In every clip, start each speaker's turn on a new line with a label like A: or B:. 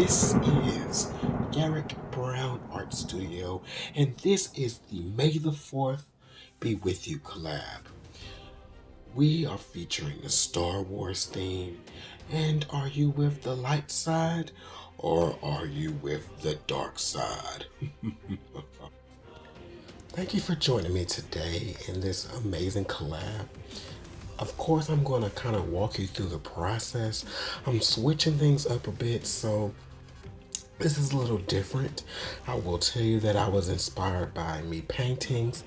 A: This is Garrick Brown Art Studio, and this is the May the 4th Be With You collab. We are featuring the Star Wars theme, and are you with the light side, or are you with the dark side? Thank you for joining me today in this amazing collab. Of course, I'm going to kind of walk you through the process. I'm switching things up a bit, so this is a little different. I will tell you that I was inspired by Me Paintings.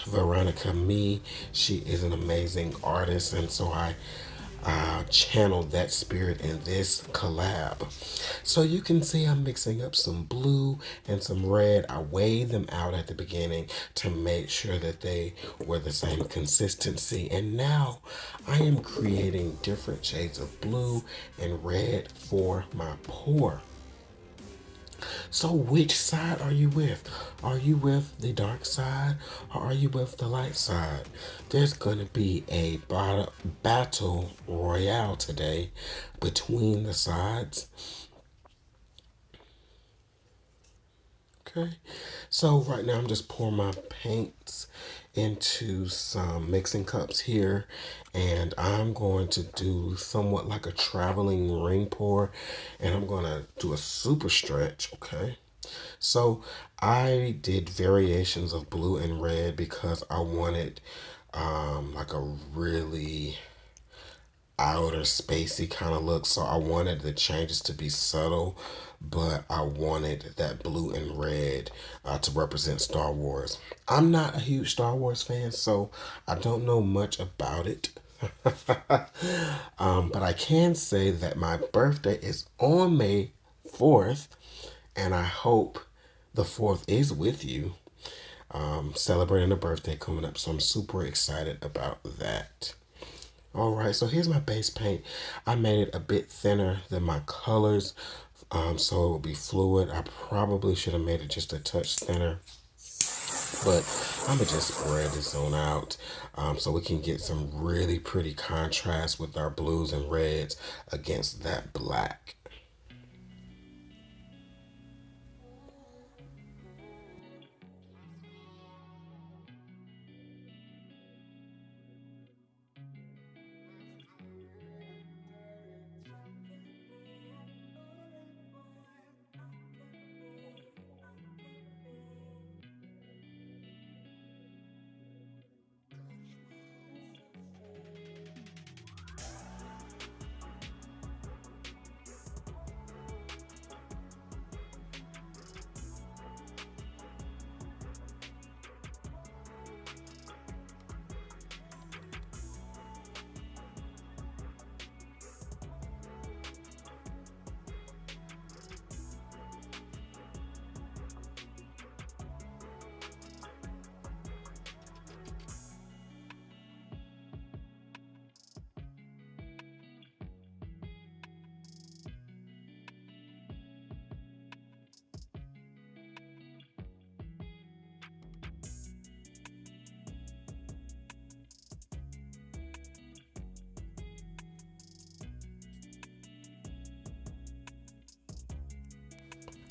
A: Veronica Me, she is an amazing artist, and so I channeled that spirit in this collab. So you can see I'm mixing up some blue and some red. I weighed them out at the beginning to make sure that they were the same consistency. And now I am creating different shades of blue and red for my pour. So which side are you with? Are you with the dark side or are you with the light side? There's going to be a battle royale today between the sides. Okay, so right now I'm just pouring my paints into some mixing cups here, and I'm going to do somewhat like a traveling ring pour, and I'm going to do a super stretch. Okay, so I did variations of blue and red because I wanted like a really outer spacey kind of look. So I wanted the changes to be subtle, but I wanted that blue and red to represent Star Wars. I'm not a huge Star Wars fan, so I don't know much about it. But I can say that my birthday is on May 4th, and I hope the 4th is with you. Celebrating a birthday coming up, so I'm super excited about that. All right, so here's my base paint. I made it a bit thinner than my colors, so it will be fluid. I probably should have made it just a touch thinner, but I'm gonna just spread this on out so we can get some really pretty contrast with our blues and reds against that black.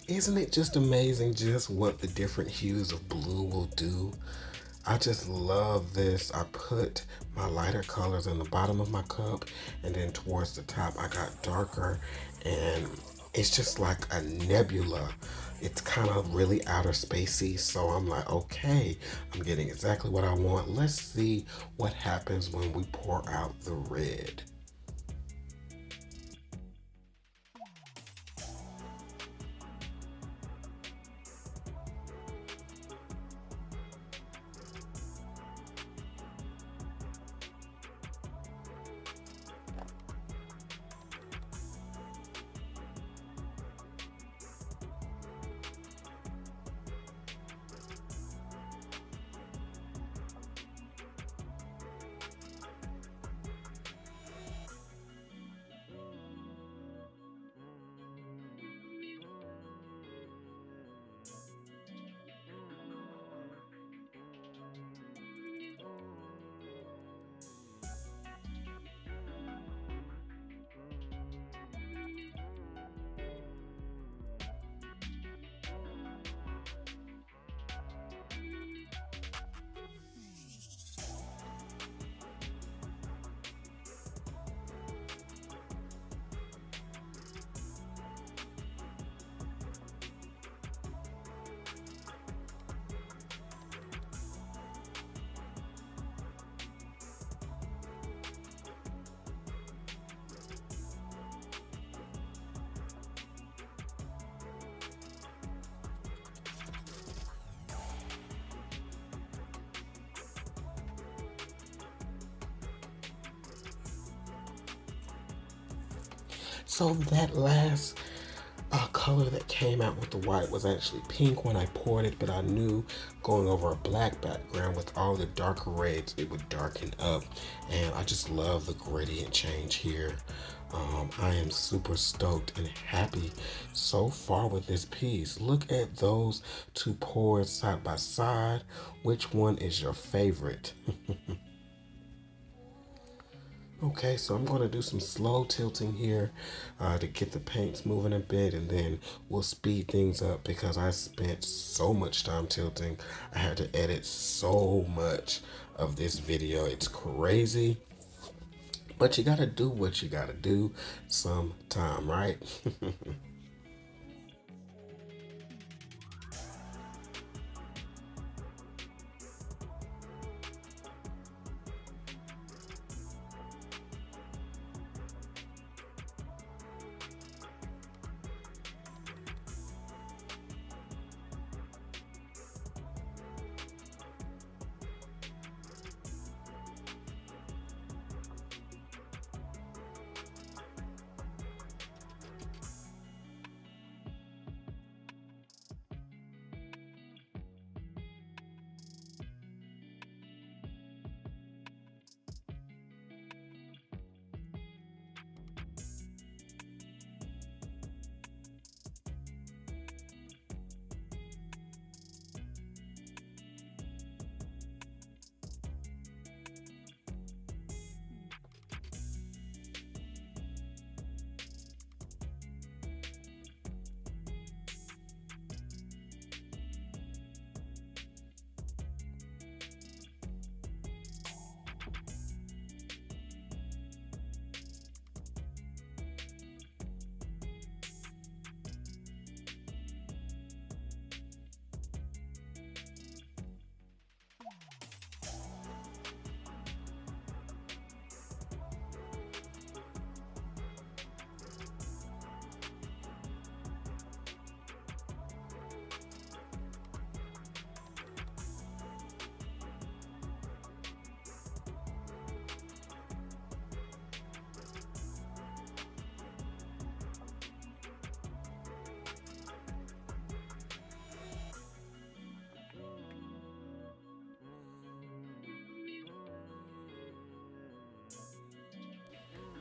A: Isn't it just amazing just what the different hues of blue will do? I just love this. I put my lighter colors in the bottom of my cup, and then towards the top I got darker, and it's just like a nebula. It's kind of really outer spacey, so I'm like, okay, I'm getting exactly what I want. Let's see what happens when we pour out the red. So that last color that came out with the white was actually pink when I poured it, but I knew going over a black background with all the darker reds, it would darken up. And I just love the gradient change here. I am super stoked and happy so far with this piece. Look at those two pours side by side. Which one is your favorite? Okay, so I'm going to do some slow tilting here to get the paints moving a bit, and then we'll speed things up because I spent so much time tilting. I had to edit so much of this video. It's crazy, but you got to do what you got to do sometime, right?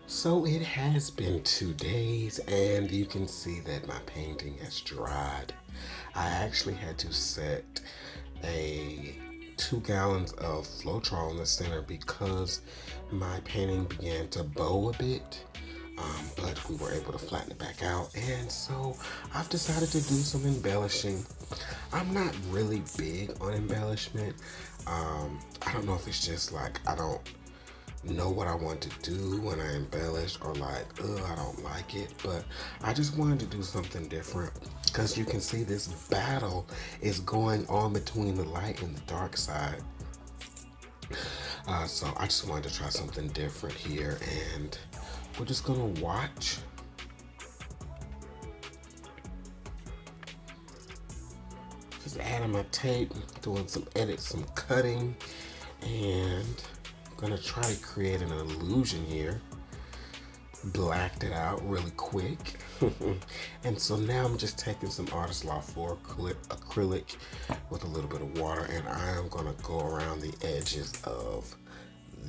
A: So it has been 2 days, and you can see that my painting has dried. I actually had to set a 2 gallons of Floetrol in the center because my painting began to bow a bit. But we were able to flatten it back out, and so I've decided to do some embellishing. I'm not really big on embellishment. I don't know if it's just like I don't know what I want to do when I embellish, or like, I don't like it, but I just wanted to do something different because you can see this battle is going on between the light and the dark side. So I just wanted to try something different here, and we're just gonna watch. Just adding my tape, doing some edits, some cutting, and I'm gonna try to create an illusion here. Blacked it out really quick. And so now I'm just taking some Artist Law 4 acrylic with a little bit of water, and I am gonna go around the edges of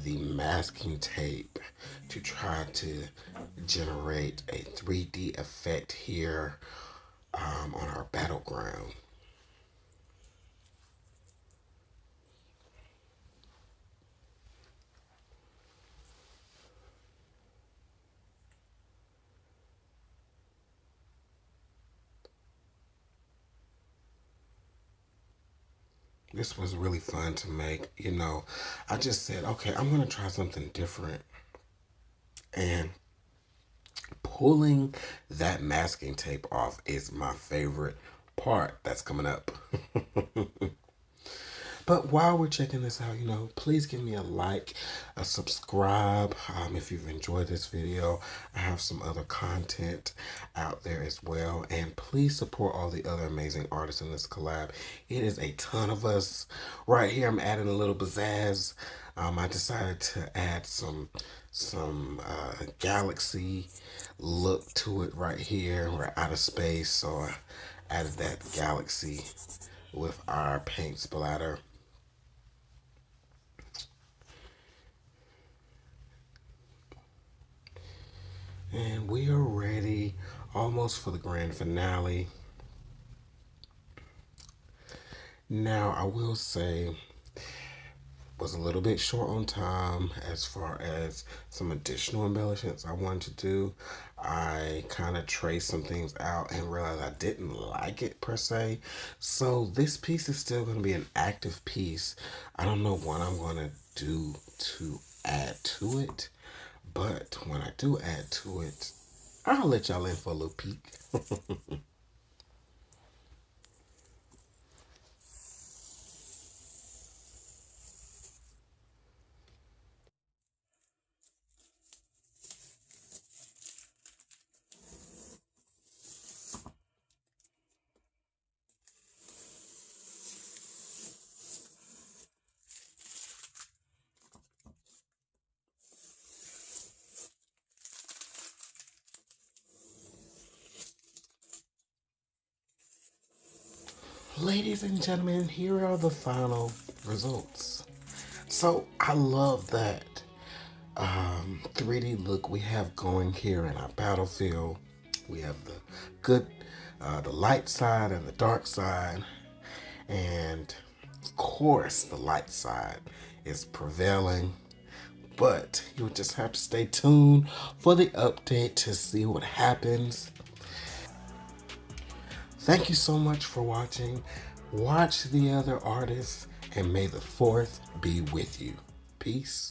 A: the masking tape to try to generate a 3D effect here on our battleground. This was really fun to make. I just said, okay, I'm gonna try something different. And pulling that masking tape off is my favorite part that's coming up. But while we're checking this out, please give me a like, a subscribe. If you've enjoyed this video, I have some other content out there as well. And please support all the other amazing artists in this collab. It is a ton of us. Right here, I'm adding a little pizzazz. I decided to add some galaxy look to it right here. We're out of space, so I added that galaxy with our paint splatter. And we are ready almost for the grand finale. Now, I will say, was a little bit short on time as far as some additional embellishments I wanted to do. I kind of traced some things out and realized I didn't like it per se. So this piece is still going to be an active piece. I don't know what I'm going to do to add to it, but when I do add to it, I'll let y'all in for a little peek. Ladies and gentlemen, here are the final results. So I love that 3D look we have going here in our battlefield. We have the good, the light side and the dark side. And of course, the light side is prevailing. But you'll just have to stay tuned for the update to see what happens. Thank you so much for watching. Watch the other artists, and may the 4th be with you. Peace.